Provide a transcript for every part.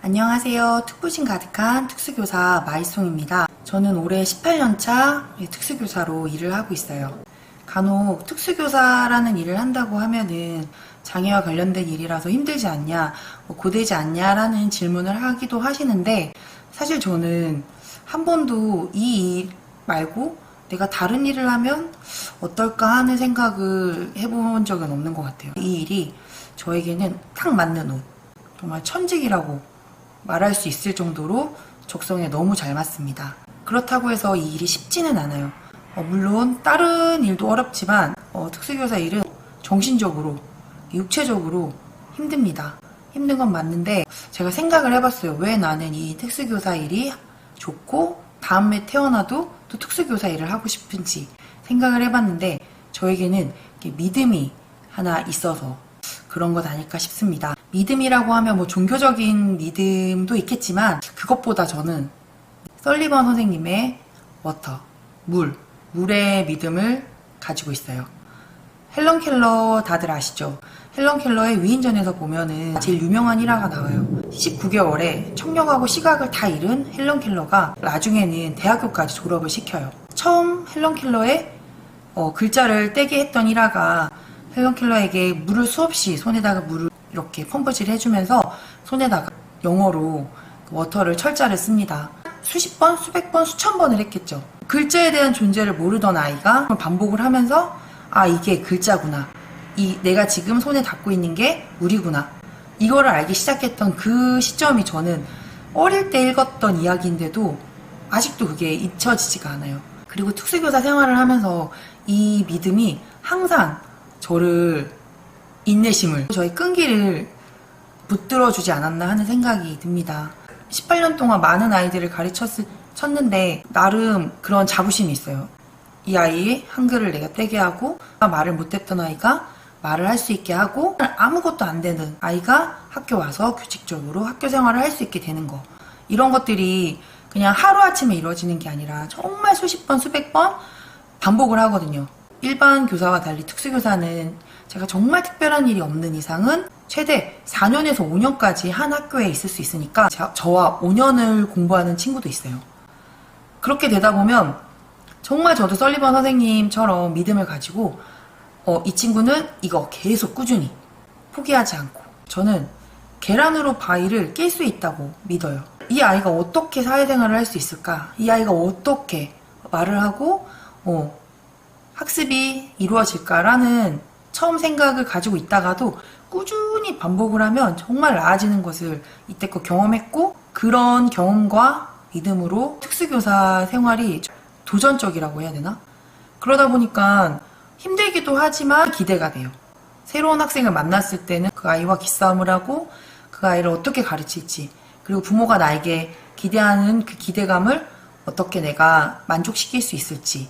안녕하세요. 특부심 가득한 특수교사 마이송입니다. 저는 올해 18년차 특수교사로 일을 하고 있어요. 간혹 특수교사라는 일을 한다고 하면은 장애와 관련된 일이라서 힘들지 않냐, 고되지 않냐라는 질문을 하기도 하시는데, 사실 저는 한 번도 이 일 말고 내가 다른 일을 하면 어떨까 하는 생각을 해본 적은 없는 것 같아요. 이 일이 저에게는 딱 맞는 옷, 정말 천직이라고 말할 수 있을 정도로 적성에 너무 잘 맞습니다. 그렇다고 해서 이 일이 쉽지는 않아요. 물론 다른 일도 어렵지만 특수교사 일은 정신적으로, 육체적으로 힘듭니다. 힘든 건 맞는데 제가 생각을 해봤어요. 왜 나는 이 특수교사 일이 좋고 다음에 태어나도 또 특수교사 일을 하고 싶은지 생각을 해봤는데, 저에게는 믿음이 하나 있어서 그런 것 아닐까 싶습니다. 믿음이라고 하면 종교적인 믿음도 있겠지만, 그것보다 저는 설리번 선생님의 워터, 물의 믿음을 가지고 있어요. 헬런 켈러 다들 아시죠? 헬런 켈러의 위인전에서 보면은 제일 유명한 일화가 나와요. 19개월에 청력하고 시각을 다 잃은 헬런 켈러가 나중에는 대학교까지 졸업을 시켜요. 처음 헬런 켈러의 글자를 떼게 했던 일화가, 헬런 켈러에게 물을 수없이 손에다가 물을 이렇게 펌프질 해주면서 손에다가 영어로 워터를 철자를 씁니다. 수십 번, 수백 번, 수천 번을 했겠죠. 글자에 대한 존재를 모르던 아이가 반복을 하면서 이게 글자구나, 내가 지금 손에 닿고 있는 게 물이구나, 이거를 알기 시작했던 그 시점이, 저는 어릴 때 읽었던 이야기인데도 아직도 그게 잊혀지지가 않아요. 그리고 특수교사 생활을 하면서 이 믿음이 항상 저를, 인내심을, 저의 끈기를 붙들어주지 않았나 하는 생각이 듭니다. 18년 동안 많은 아이들을 가르쳤는데 나름 그런 자부심이 있어요. 이 아이의 한글을 내가 떼게 하고, 말을 못했던 아이가 말을 할 수 있게 하고, 아무것도 안 되는 아이가 학교 와서 규칙적으로 학교 생활을 할 수 있게 되는 거, 이런 것들이 그냥 하루아침에 이루어지는 게 아니라 정말 수십 번, 수백 번 반복을 하거든요. 일반 교사와 달리 특수교사는 제가 정말 특별한 일이 없는 이상은 최대 4년에서 5년까지 한 학교에 있을 수 있으니까, 저와 5년을 공부하는 친구도 있어요. 그렇게 되다 보면 정말 저도 설리번 선생님처럼 믿음을 가지고 이 친구는 이거 계속 꾸준히 포기하지 않고, 저는 계란으로 바위를 깰 수 있다고 믿어요. 이 아이가 어떻게 사회생활을 할 수 있을까? 이 아이가 어떻게 말을 하고 학습이 이루어질까라는 처음 생각을 가지고 있다가도 꾸준히 반복을 하면 정말 나아지는 것을 이때껏 경험했고, 그런 경험과 믿음으로 특수교사 생활이 도전적이라고 해야 되나? 그러다 보니까 힘들기도 하지만 기대가 돼요. 새로운 학생을 만났을 때는 그 아이와 기싸움을 하고 그 아이를 어떻게 가르칠지, 그리고 부모가 나에게 기대하는 그 기대감을 어떻게 내가 만족시킬 수 있을지,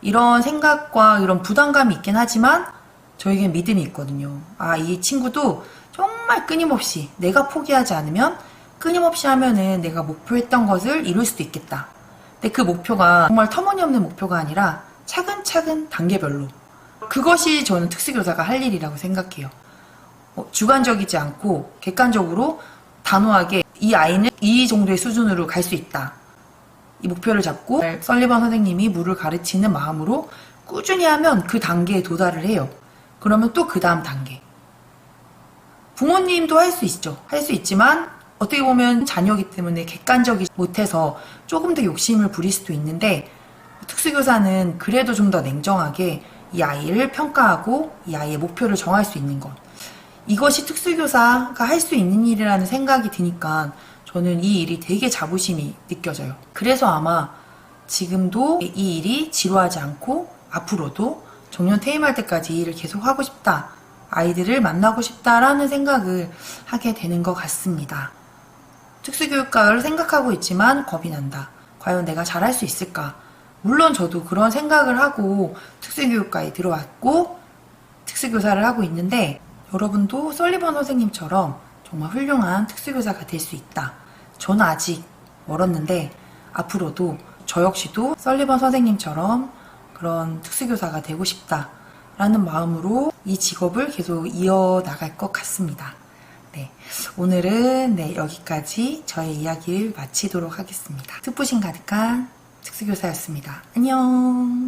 이런 생각과 이런 부담감이 있긴 하지만 저에겐 믿음이 있거든요. 이 친구도 정말 끊임없이, 내가 포기하지 않으면, 끊임없이 하면은 내가 목표했던 것을 이룰 수도 있겠다. 근데 그 목표가 정말 터무니없는 목표가 아니라 차근차근 단계별로, 그것이 저는 특수교사가 할 일이라고 생각해요. 주관적이지 않고 객관적으로 단호하게 이 아이는 이 정도의 수준으로 갈 수 있다, 이 목표를 잡고 설리번 선생님이 물을 가르치는 마음으로 꾸준히 하면 그 단계에 도달을 해요. 그러면 또 그 다음 단계. 부모님도 할 수 있죠. 할 수 있지만 어떻게 보면 자녀이기 때문에 객관적이지 못해서 조금 더 욕심을 부릴 수도 있는데, 특수교사는 그래도 좀 더 냉정하게 이 아이를 평가하고 이 아이의 목표를 정할 수 있는 것, 이것이 특수교사가 할 수 있는 일이라는 생각이 드니까 저는 이 일이 되게 자부심이 느껴져요. 그래서 아마 지금도 이 일이 지루하지 않고 앞으로도 정년 퇴임할 때까지 이 일을 계속 하고 싶다, 아이들을 만나고 싶다라는 생각을 하게 되는 것 같습니다. 특수교육과를 생각하고 있지만 겁이 난다. 과연 내가 잘할 수 있을까? 물론 저도 그런 생각을 하고 특수교육과에 들어왔고 특수교사를 하고 있는데, 여러분도 설리번 선생님처럼 정말 훌륭한 특수교사가 될 수 있다. 저는 아직 멀었는데 앞으로도 저 역시도 설리번 선생님처럼 그런 특수교사가 되고 싶다라는 마음으로 이 직업을 계속 이어나갈 것 같습니다. 네. 네, 오늘은 여기까지 저의 이야기를 마치도록 하겠습니다. 특부심 가득한 특수교사였습니다. 안녕.